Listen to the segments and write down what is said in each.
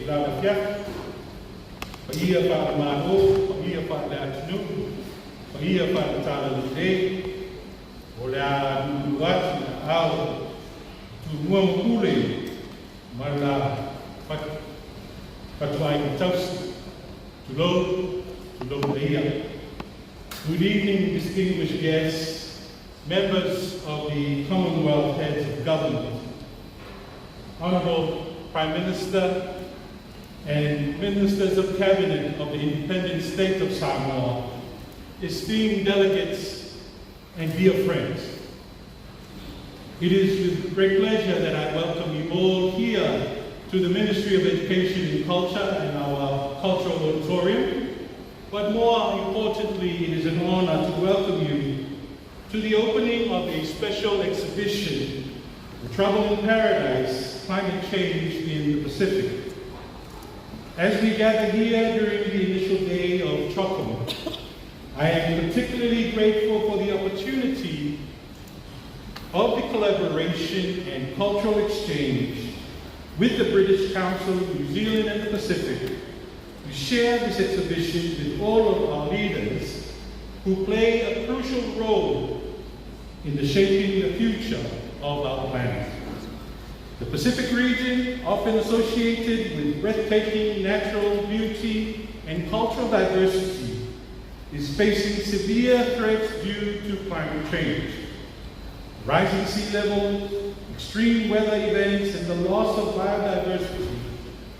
Lava Fiat, Pahia Wha Mano, Pahia Wha Le Atinu, Pahia Wha Le Tala Lide, o le a Nuat na au, tu mua mkule, marla Patuai Tausi, to lo Leia. Good evening, distinguished guests, members of the Commonwealth Heads of Government, Honourable Prime Minister, and Ministers of Cabinet of the Independent State of Samoa, esteemed delegates, and dear friends. It is with great pleasure that I welcome you all here to the Ministry of Education and Culture and our Cultural Auditorium. But more importantly, it is an honor to welcome you to the opening of a special exhibition, The Trouble in Paradise, Climate Change in the Pacific. As we gather here during the initial day of Chocomo, I am particularly grateful for the opportunity of the collaboration and cultural exchange with the British Council, New Zealand and the Pacific, to share this exhibition with all of our leaders who play a crucial role in the shaping the future of our planet. The Pacific region, often associated with breathtaking natural beauty and cultural diversity, is facing severe threats due to climate change. Rising sea levels, extreme weather events, and the loss of biodiversity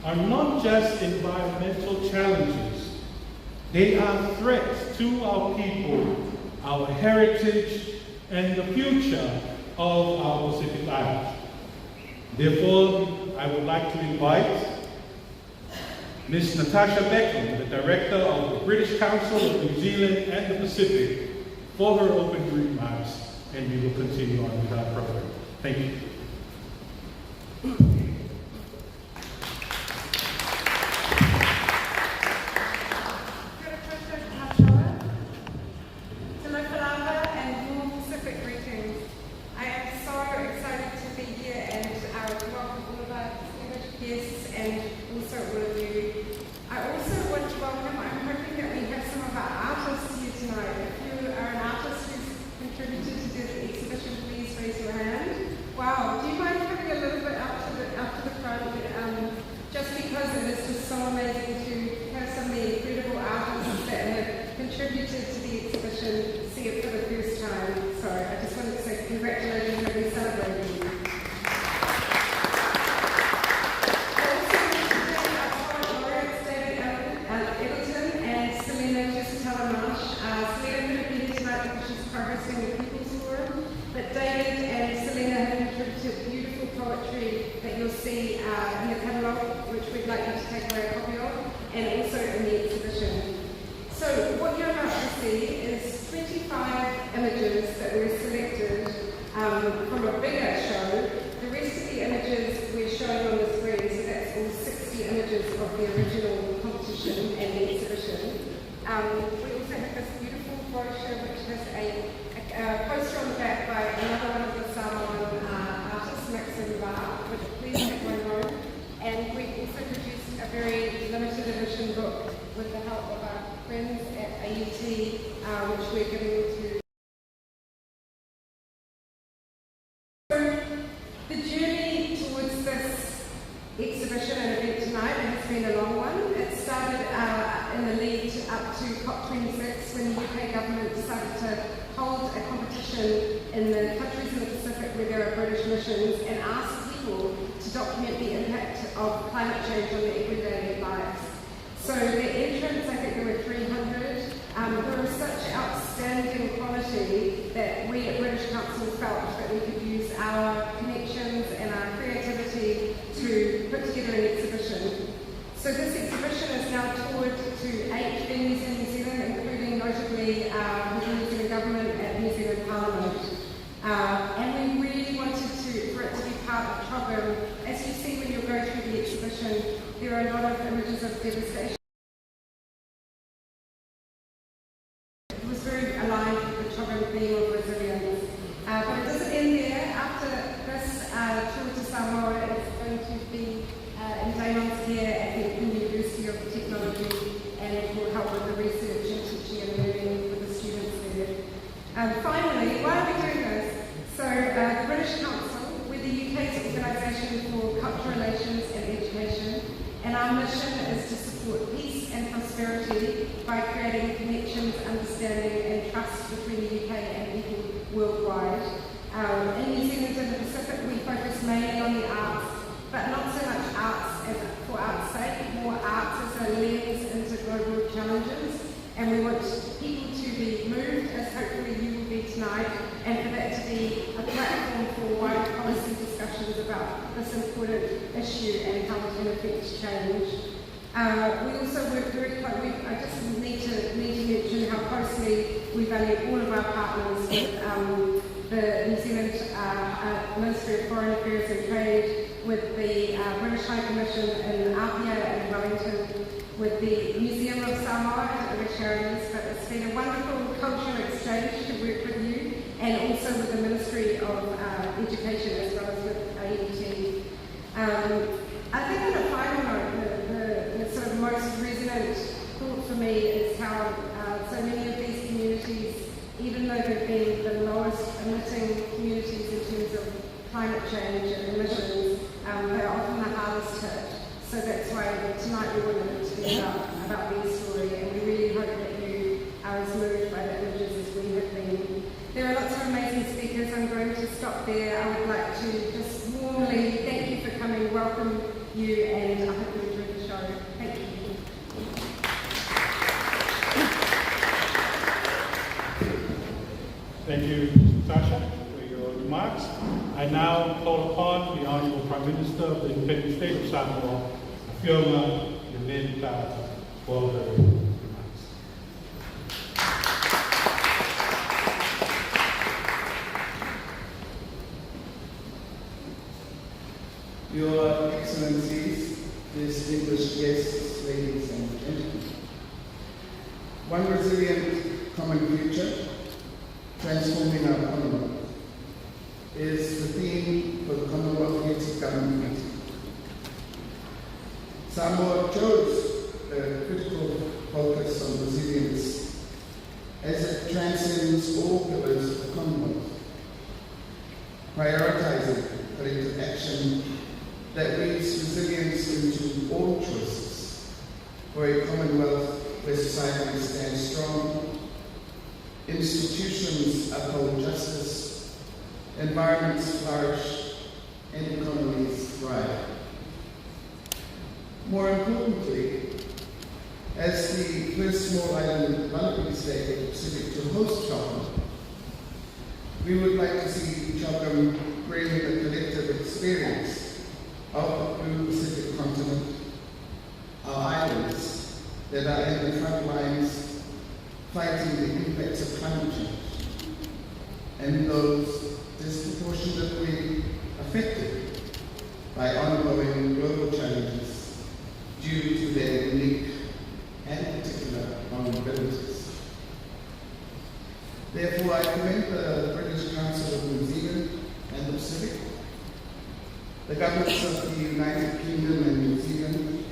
are not just environmental challenges. They are threats to our people, our heritage, and the future of our Pacific Islands. Therefore, I would like to invite Ms. Natasha Beckham, the Director of the British Council of New Zealand and the Pacific, for her opening remarks, and we will continue on with our program. Thank you. Samoa is going to be in Cameron's here at the University of Technology and will help with the research and teaching and learning for the students there. Finally, why are we doing this? So the British Council, we're the UK's organisation for cultural relations and education, and our mission is to support peace and prosperity by creating connections, understanding and trust between the UK and people worldwide. In New Zealand and the Pacific, we focus mainly on the arts, but not so much arts as for art's sake, more arts as a lens into global challenges, and we want people to be moved, as hopefully you will be tonight, and for that to be a platform for wider policy discussions about this important issue and how it can affect change. We also work very closely. I just need to mention how closely we value all of our partners with the New Zealand Ministry of Foreign Affairs and Trade, with the British High Commission in Apia and Wellington, with the Museum of Samoa and the Charities, but it's been a wonderful cultural exchange to work with you, and also with the Ministry of Education as well as with AET. I think on a final note, the sort of most resonant thought for me is how so many of these communities, even though they've been the lowest emitting communities in terms of climate change and emissions, they're often the hardest hit. So that's why tonight we wanted it to be about their story, and we really hope that you are as moved by the images as we have been. There are lots of amazing speakers. I'm going to stop there. I would like to just warmly thank you for coming, welcome you, and I hope you enjoyed the show. Thank you. Thank you, Tasha, for your remarks. I now call upon the Honourable Prime Minister of the Independent State of Samoa, Fiona Yamenta, for her remarks. Your Excellencies, distinguished guests, ladies and gentlemen. One resilient common future, transforming our Commonwealth, is the theme for the Commonwealth Youth Government meeting. Samoa chose a critical focus on resilience as it transcends all pillars of the Commonwealth, prioritizing collective action that weaves resilience into all choices for a Commonwealth where society stands strong, institutions uphold justice, environments flourish, and economies thrive. More importantly, as the first small island developing state in the Pacific to host CHOCOM, we would like to see CHOCOM bring the collective experience of the blue Pacific continent, our islands that are in the front lines fighting the impacts of climate change, and those disproportionately affected by ongoing global challenges due to their unique and particular vulnerabilities. Therefore, I commend the British Council of New Zealand and the Pacific, the governments of the United Kingdom and New Zealand,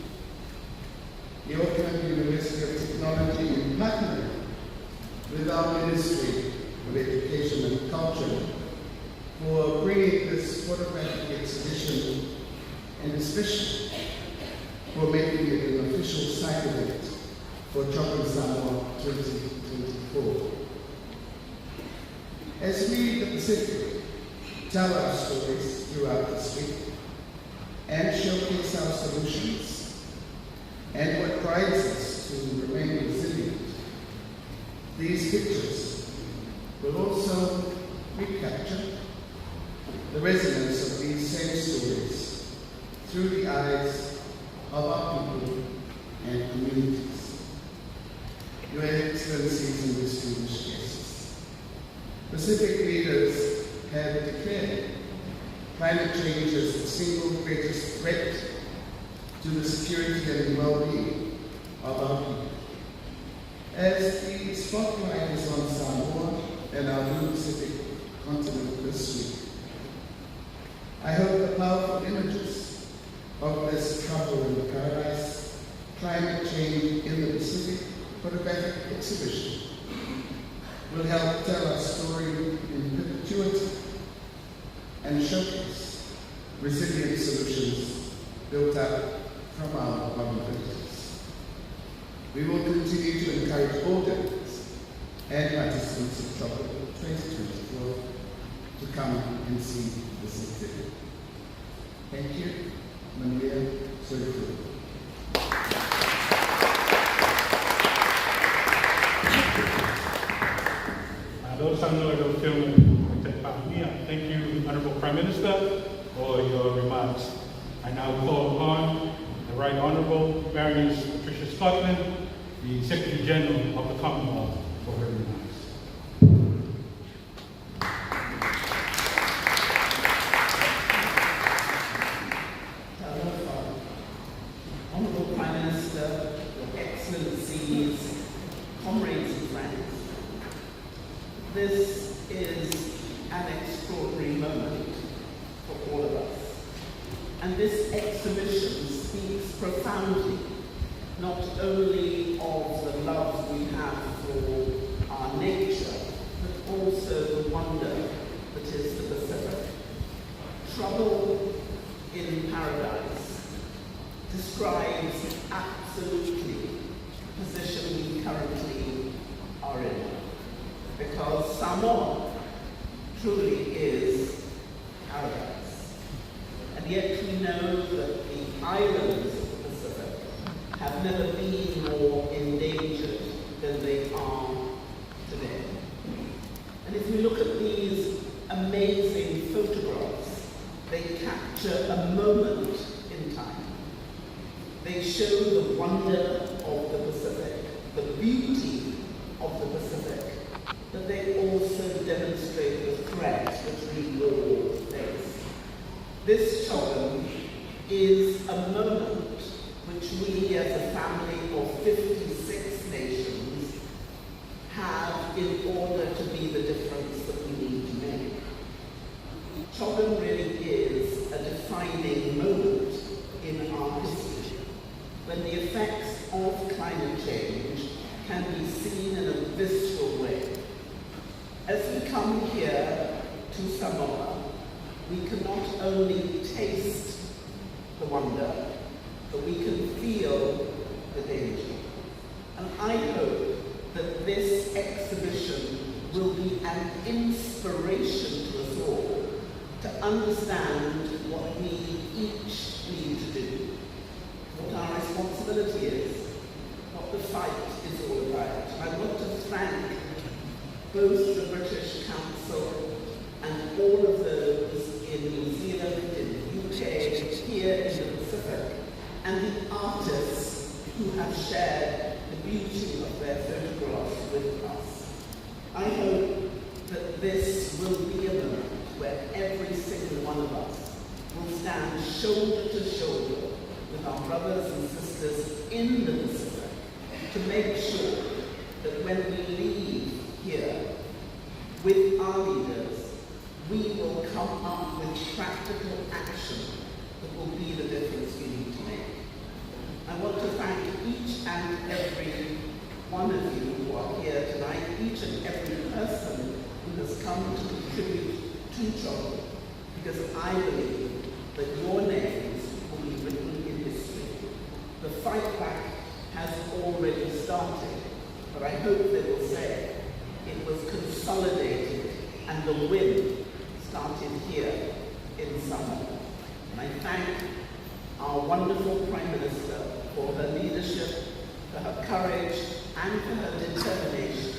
the Auckland University of Technology, in partnering with our Ministry of Education and Culture for bringing this photographic exhibition, and especially for making it an official site event for CHOCOM Samoa 2024. As we, the Pacific, tell our stories throughout this week and showcase our solutions and what drives us to remain resilient, these pictures will also recapture the resonance of these same stories through the eyes of our people and communities. Your Excellencies and distinguished guests, Pacific leaders have declared climate change as the single greatest threat to the security and well-being of our people. As the spotlight is on Samoa and our blue Pacific continent this week, I hope the powerful images of this trouble in paradise, climate change in the Pacific for a better exhibition will help tell our story in perpetuity and showcase resilient solutions built up from our vulnerabilities. We will continue to encourage all donors and participants of Tropical 2024 to come and see this exhibit. Thank you. Maria Soifu. Those I know will film thank you, Honorable Prime Minister, for your remarks. I now call upon the Right Honorable Baroness Patricia Scotland, the Secretary General of the Commonwealth, for her remarks. Honorable Prime Minister, Your Excellencies, comrades and friends, this is an extraordinary moment for all of us. And this exhibition speaks profoundly, not only of the love we have for our nature, but also the wonder that is the Pacific. Trouble in Paradise describes absolutely the position we currently are in. Because Samoa truly is paradise. And yet we know that the islands of the Pacific have never been more endangered than they are today. And if we look at these amazing photographs, they capture a moment in time. They show the wonder of the Pacific, the beauty of the Pacific, but they also demonstrate the threat that we all face. This Chogan is a moment which we as a family of 56 nations have in order to be the difference that we need to make. Chogan really is a defining moment in our history when the effects of climate change can be seen in a visceral way. As we come here to Samoa, we can not only taste the wonder, but we can feel the danger. And I hope that this exhibition will be an inspiration to us all to understand what we each need to do, what our responsibility is, what the fight is all about. I want to thank both the British Council and all of those in New Zealand, in the UK, here in the Pacific, and the artists who have shared the beauty of their photographs with us. I hope that this will be a moment where every single one of us will stand shoulder to shoulder with our brothers and sisters in the Pacific to make sure that when we leave here with our leaders, we will come up with practical action that will be the difference we need to make. I want to thank each and every one of you who are here tonight, each and every person who has come to contribute to Chogan, because I believe that your names will be written in history. The fight back has already started, but I hope they will say it was consolidated and the win started here in Samoa. And I thank our wonderful Prime Minister for her leadership, for her courage, and for her determination.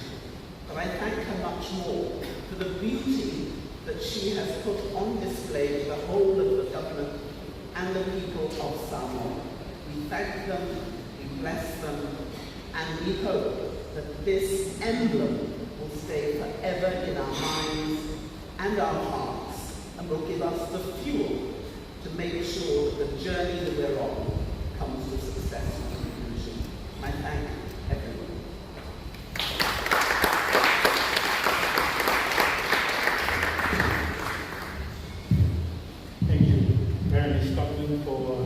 But I thank her much more for the beauty that she has put on display to the whole of the government and the people of Samoa. We thank them, we bless them, and we hope that this emblem will stay forever in our minds and our hearts, and will give us the fuel to make sure that the journey that we're on comes to successful conclusion. I thank everyone. Thank you, Baroness Scotland, for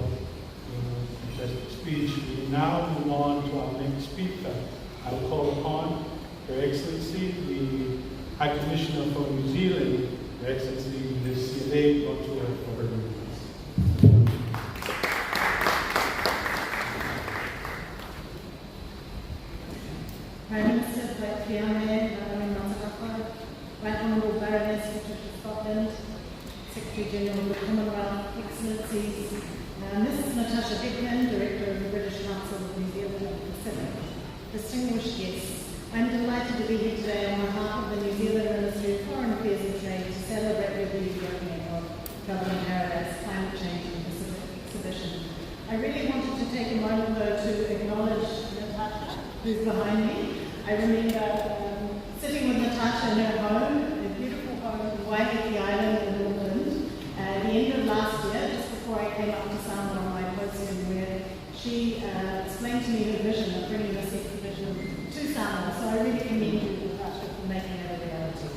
Your Excellency, the High Commissioner for New Zealand, Your Excellency, Ms. Sinead Otua for her remarks. Prime Minister Fiame Ngātautoko, Right Honourable Baroness Patricia Scotland, Secretary General of the Commonwealth, Excellencies, Mrs. Natasha Dickman, Director of the British Council of New Zealand and Pacific, distinguished guests, I'm delighted to be here today on behalf of the New Zealand Ministry of Foreign Affairs and Trade to celebrate with you the opening of Governor Paradise Climate Change and Pacific Exhibition. I really wanted to take a moment though to acknowledge Natasha, who's behind me. I remember sitting with Natasha in her home, a beautiful home in Waiheke Island in Auckland, at the end of last year, just before I came up to Samoa on my posting, where she explained to me her vision of bringing this exhibition to Samoa. So I really commend you, Natasha, for making it a reality.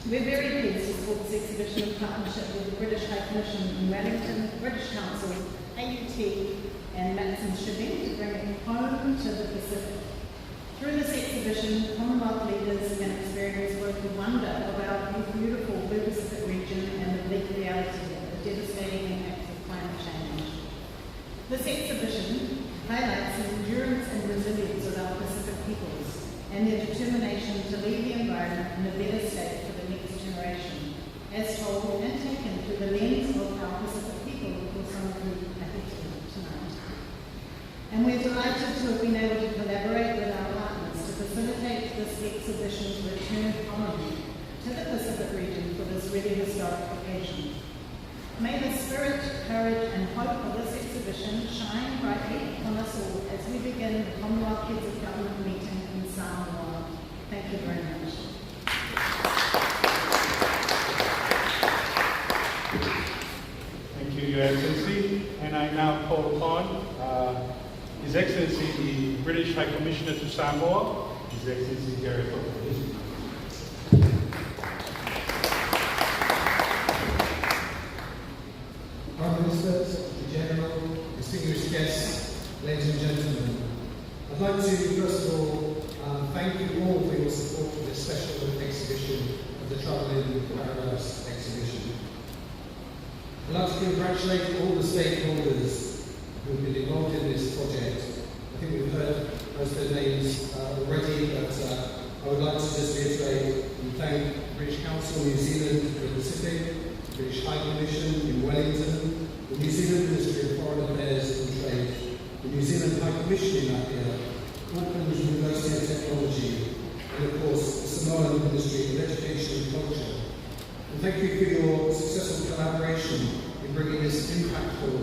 We're very pleased to support this exhibition in partnership with the British High Commission in Wellington, British Council, AUT, and Matson Shipping to bring it home to the Pacific. Through this exhibition, Commonwealth leaders can experience both the wonder of our beautiful Blue Pacific region and the bleak reality of the devastating impacts of climate change. This exhibition highlights the endurance and resilience of our Pacific peoples and their determination to leave the environment in a better state for the next generation, as told and taken through the lens of our Pacific people, who some of you are here tonight. And we're delighted to have been able to collaborate with our partners to facilitate this exhibition's return home to the Pacific region for this really historic occasion. May the spirit, courage and hope of this exhibition shine brightly on us all as we begin the Commonwealth Heads of Government meeting in Samoa. Thank you very much. Thank you, Your Excellency. And I now call upon His Excellency, the British High Commissioner to Samoa, His Excellency Gareth Oakley. Prime Minister, Secretary General, distinguished guests, ladies and gentlemen, I'd like to first of all thank you all for your support for this special exhibition of the Travelling Paradise exhibition. I'd like to congratulate all the stakeholders who have been involved in this project. I think we've heard most of their names already, but I would like to just reiterate and thank the British Council, New Zealand for the Pacific, the British High Commission in Wellington, the New Zealand Ministry of Foreign Affairs and Trade, the New Zealand High Commission in Apia, Auckland University of Technology, and of course the Samoan Ministry of Education and Culture. And thank you for your successful collaboration in bringing this impactful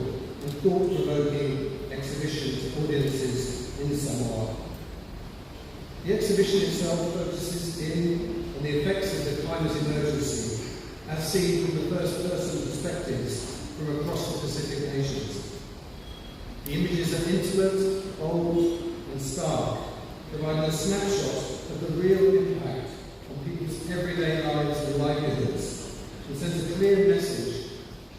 and thought-provoking exhibition to audiences in Samoa. The exhibition itself focuses in on the effects of the climate emergency as seen from the first-person perspectives from across the Pacific nations. The images are intimate, bold and stark, providing a snapshot of the real impact on people's everyday lives and livelihoods, and sends a clear message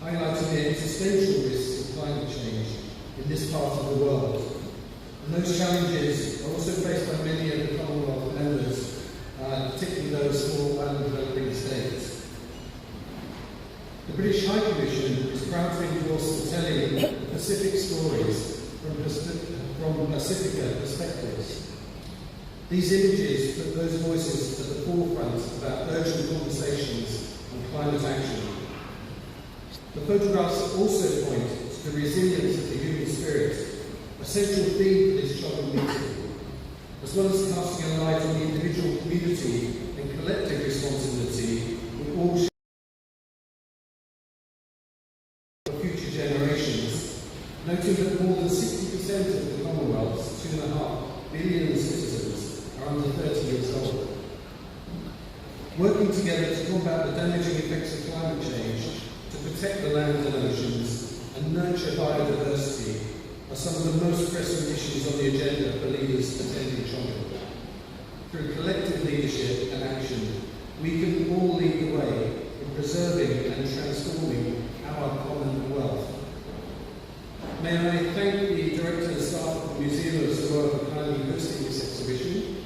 highlighting the existential risks of climate change in this part of the world. And those challenges are also faced by many of the Commonwealth members, particularly those small and developing states. The British High Commission is proud to endorse the telling of Pacific stories from Pacifica perspectives. These images put those voices at the forefront about urgent conversations on climate action. The photographs also point to the resilience of the human spirit, a central theme for this troubled meeting, as well as casting a light on the individual community and collective responsibility we all share for future generations, noting that more than 60% of the Commonwealth's 2.5 billion citizens are under 30 years old. Working together to combat the damaging effects of climate change, to protect the land and oceans, and nurture biodiversity are some of the most pressing issues on the agenda for leaders attending Toronto. Through collective leadership and action, we can all lead the way in preserving and transforming our common wealth. May I thank the Director and staff of the Museum of Samoa for kindly hosting this exhibition,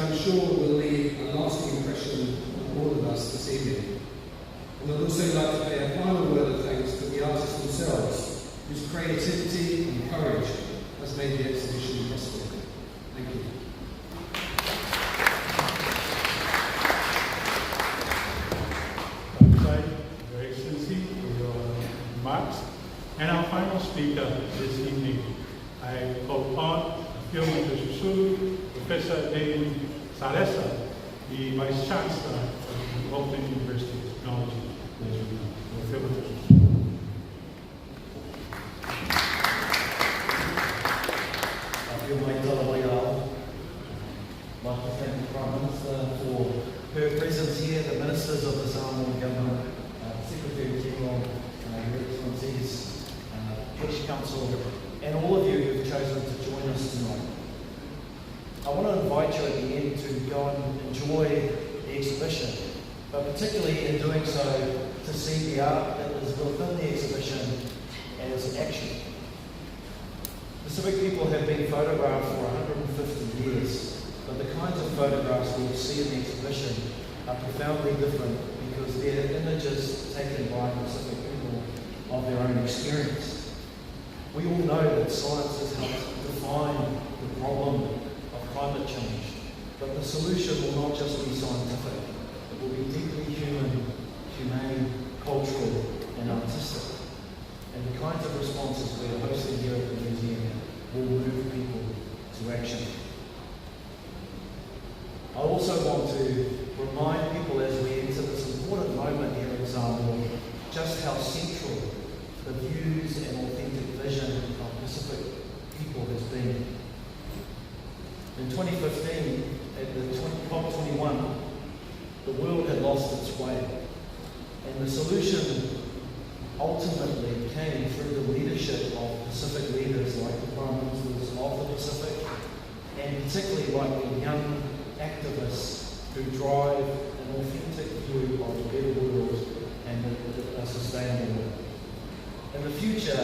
I'm sure will leave a lasting impression on all of us this evening. And I'd also like to pay a final word of thanks to the artists themselves, whose creativity and courage has made the exhibition possible. Thank you. Your Excellency, for your remarks. And our final speaker this evening, I call upon Fiona Shusulu, Professor David Salesa, the Vice Chancellor of the Auckland University of Technology. I'd like to thank the Prime Minister for her presence here, the Ministers of the Samoan Government, Secretary General, Your Excellencies, British Council, and all of you who have chosen to join us tonight. I want to invite you at the end to go and enjoy the exhibition, but particularly in doing so, to see the art that is within the exhibition as action. Pacific people have been photographed for 150 years, but the kinds of photographs we'll see in the exhibition are profoundly different because they're images taken by Pacific people of their own experience. We all know that science has helped define the problem of climate change, but the solution will not just be scientific, it will be deeply human, humane, cultural and artistic. And the kinds of responses we're hosting here at the museum will move people to action. I also want to remind people as we enter this important moment here in Samoa just how central the views and authentic vision of Pacific people has been. In 2015, at the COP21, the world had lost its way, and the solution ultimately came through the leadership of Pacific leaders like the Prime Ministers of the Pacific, and particularly like the young activists who drive an authentic view of a better world and a sustainable world. In the future,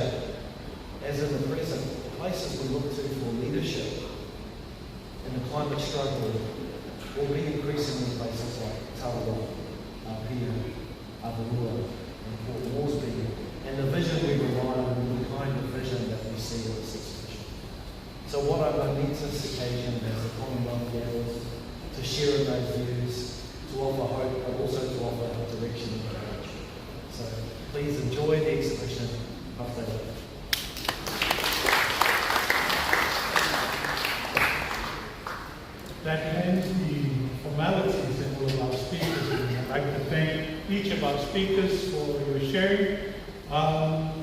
as in the present, the places we look to for leadership in the climate struggle will be increasingly places like Tarawa, Pia, Avarua, and Port Moresby, and the vision we rely on will be the kind of vision that we see in this exhibition. So what a momentous occasion as the Commonwealth gathers to share in those views, to offer hope, but also to offer direction and courage. So please enjoy the exhibition of the day. That ends the formalities and all of our speakers. And I'd like to thank each of our speakers for your sharing.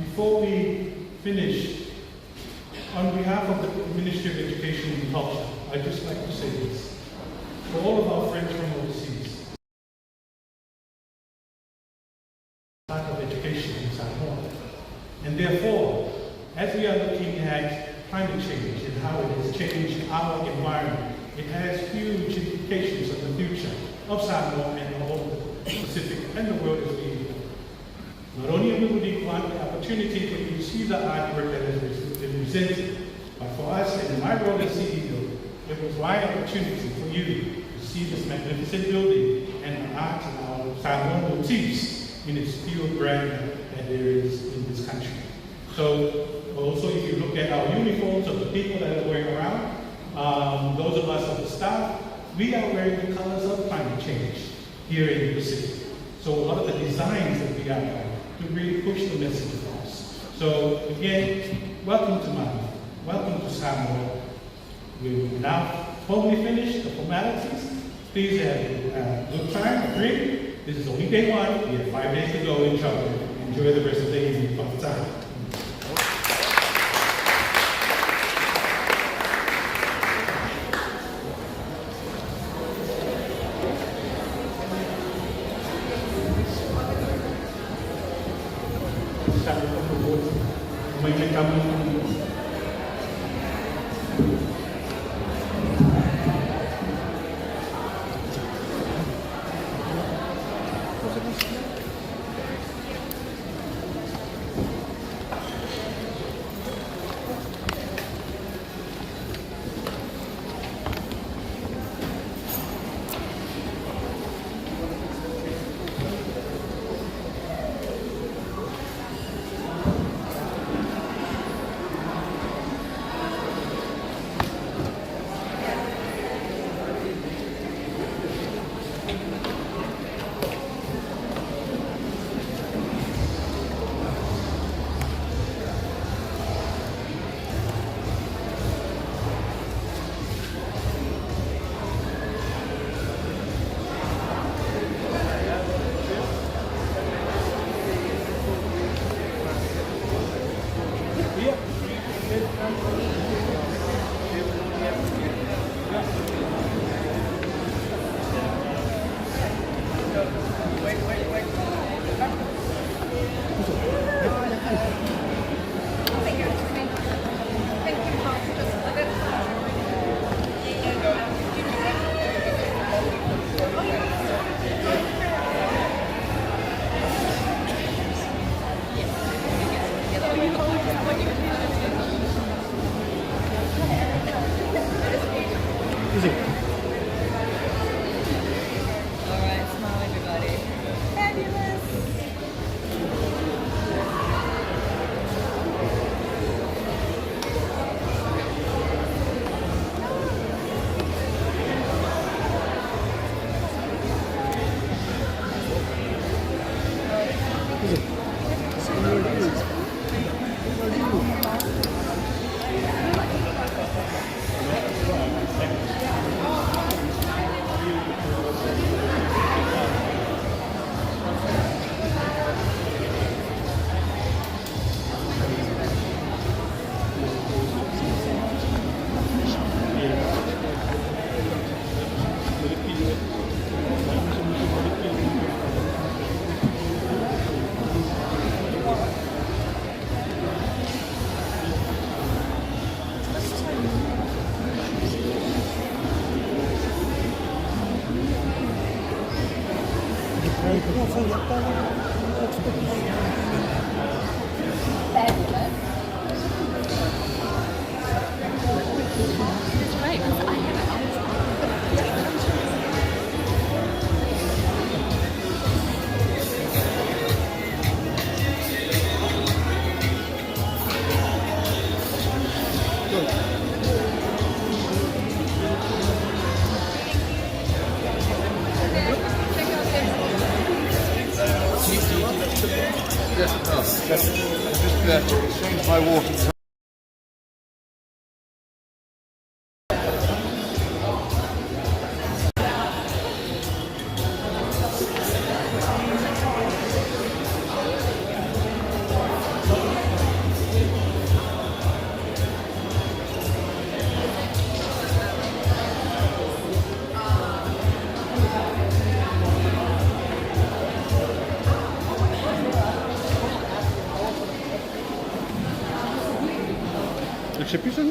Before we finish, on behalf of the Ministry of Education and Culture, I'd just like to say this. For all of our friends from overseas, part of education in Samoa. And therefore, as we are looking at climate change and how it has changed our environment, it has huge implications on the future of Samoa and the whole Pacific and the world as we know. Not only will we want the opportunity for you to see the artwork that has been presented, but for us and in my role as CEO, it was my opportunity for you to see this magnificent building and the art and our Samoan motifs in its field brand that there is in this country. So also if you look at our uniforms of the people that are wearing around, those of us of the staff, we are wearing the colors of climate change here in the Pacific. So a lot of the designs that we have to really push the message across. So again, welcome to Maui, welcome to Samoa. We will now formally finish the formalities. Please have a good time, a drink. This is only day one. We have 5 days to go in trouble. Enjoy the rest of the evening, fun time. Change my water. Jak się pisze?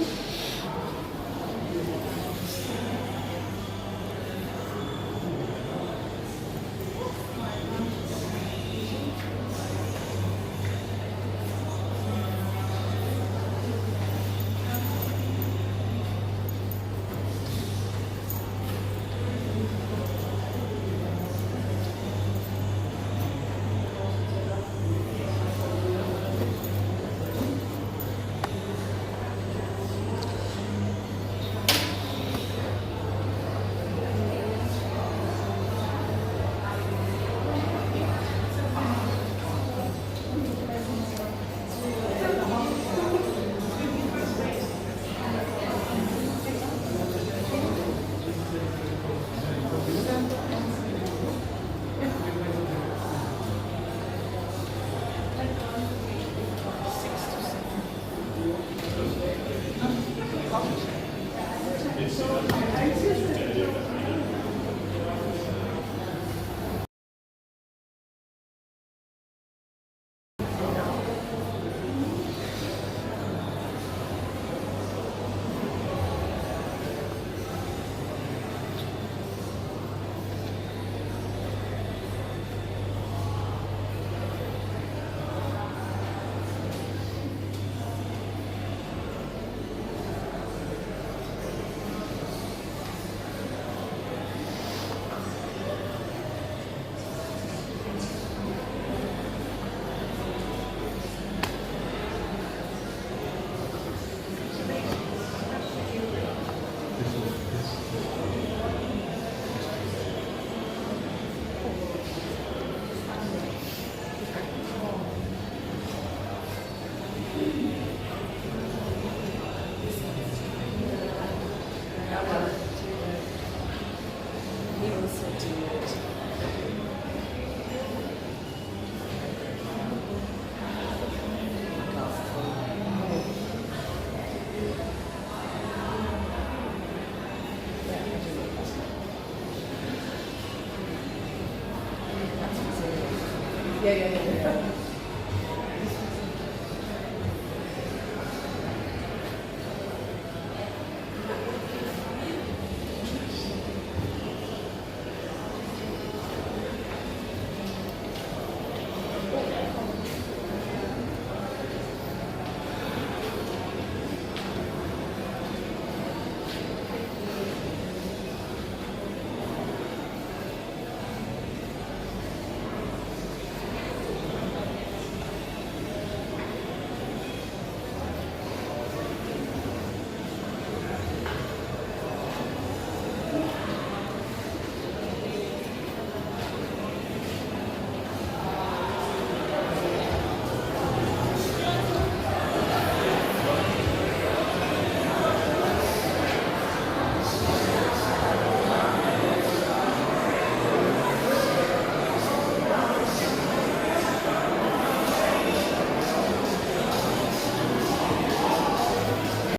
Yeah.